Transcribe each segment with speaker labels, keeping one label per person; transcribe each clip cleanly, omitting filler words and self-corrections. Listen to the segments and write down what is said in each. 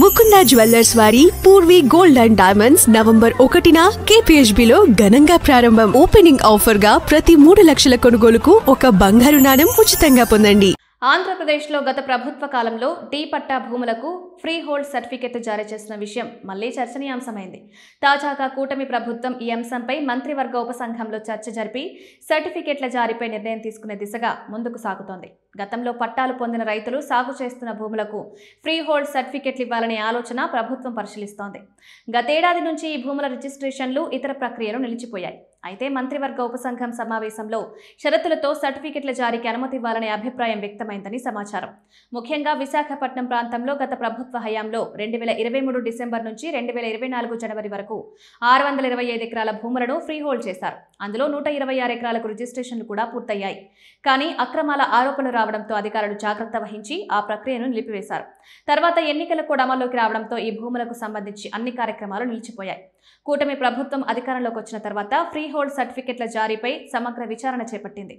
Speaker 1: Mukunda jewellers వారి Purvi gold and diamonds November 1న KPHBలో ఘనంగా ప్రారంభం. ఓపెనింగ్ ఆఫర్ గా ప్రతి 3 లక్షల కొనుగోలుకు ఒక బంగారు నాణెం ఉచితంగా పొందండి.
Speaker 2: ఆంధ్రప్రదేశ్లో గత ప్రభుత్వ కాలంలో టీ పట్టా భూములకు ఫ్రీ హోల్డ్ సర్టిఫికెట్ జారీ చేసిన విషయం మళ్లీ చర్చనీయాంశమైంది. తాజాగా కూటమి ప్రభుత్వం ఈ అంశంపై మంత్రివర్గ ఉపసంఘంలో చర్చ జరిపి సర్టిఫికెట్ల జారీపై నిర్ణయం తీసుకునే దిశగా ముందుకు సాగుతోంది. గతంలో పట్టాలు పొందిన రైతులు సాగు చేస్తున్న భూములకు ఫ్రీ హోల్డ్ సర్టిఫికెట్లు ఇవ్వాలనే ఆలోచన ప్రభుత్వం పరిశీలిస్తోంది. గతేడాది నుంచి ఈ భూముల రిజిస్ట్రేషన్లు ఇతర ప్రక్రియలు నిలిచిపోయాయి. అయితే మంత్రివర్గ ఉపసంఘం సమావేశంలో షరతులతో సర్టిఫికెట్ల జారీకి అనుమతి ఇవ్వాలనే అభిప్రాయం వ్యక్తమైందని సమాచారం. ముఖ్యంగా విశాఖపట్నం ప్రాంతంలో గత ప్రభుత్వ హయాంలో 2023 డిసెంబర్ నుంచి 2024 జనవరి వరకు 625 ఎకరాల భూములను ఫ్రీ హోల్డ్ చేశారు. అందులో 126 ఎకరాలకు రిజిస్ట్రేషన్లు కూడా పూర్తయ్యాయి. కానీ అక్రమాల ఆరోపణలు రావడంతో అధికారులు జాగ్రత్త వహించి ఆ ప్రక్రియను నిలిపివేశారు. తర్వాత ఎన్నికలు కూడా అమల్లోకి రావడంతో ఈ భూములకు సంబంధించి అన్ని కార్యక్రమాలు నిలిచిపోయాయి. కూటమి ప్రభుత్వం అధికారంలోకి వచ్చిన తర్వాత ఫ్రీ హోల్డ్ సర్టిఫికెట్ల జారీపై సమగ్ర విచారణ చేపట్టింది.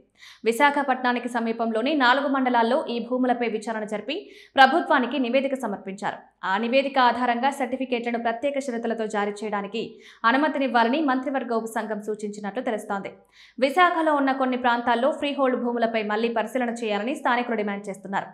Speaker 2: విశాఖపట్నానికి సమీపంలోని 4 మండలాల్లో ఈ భూములపై విచారణ జరిపి ప్రభుత్వానికి నివేదిక సమర్పించారు. ఆ నివేదిక ఆధారంగా సర్టిఫికెట్లను ప్రత్యేక షరతులతో జారీ చేయడానికి అనుమతినివ్వాలని మంత్రివర్గ ఉపసంఘం సూచించినట్లు తెలుస్తోంది. విశాఖలో ఉన్న కొన్ని ప్రాంతాల్లో ఫ్రీ హోల్డ్ భూములపై మళ్లీ పరిశీలన చేయాలని స్థానికులు డిమాండ్ చేస్తున్నారు.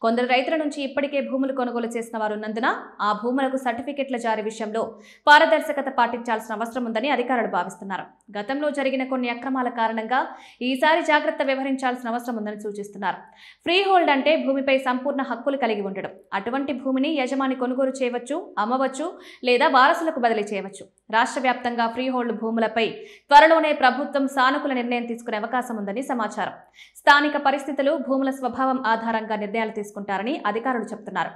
Speaker 2: కొందరు రైతుల నుంచి ఇప్పటికే భూములు కొనుగోలు చేసిన వారు ఉన్నందున ఆ భూములకు సర్టిఫికెట్ల జారీ విషయంలో పారదర్శకత పాటించాల్సిన అవసరం ఉందని అధికారులు భావిస్తున్నారు. గతంలో జరిగిన కొన్ని అక్రమాల కారణంగా ఈసారి జాగ్రత్త వ్యవహరించాల్సిన అవసరం ఉందని సూచిస్తున్నారు. ఫ్రీ హోల్డ్ అంటే భూమిపై సంపూర్ణ హక్కులు కలిగి ఉండడం. అటువంటి భూమిని యజమాని కొనుగోలు చేయవచ్చు, అమ్మవచ్చు లేదా వారసులకు బదిలీ చేయవచ్చు. రాష్ట్ర వ్యాప్తంగా ఫ్రీ హోల్డ్ భూములపై త్వరలోనే ప్రభుత్వం సానుకూల నిర్ణయం తీసుకునే అవకాశం ఉందని సమాచారం. స్థానిక పరిస్థితులు, భూముల స్వభావం ఆధారంగా నిర్ణయాలు తీసుకుంటారని అధికారులు చెబుతున్నారు.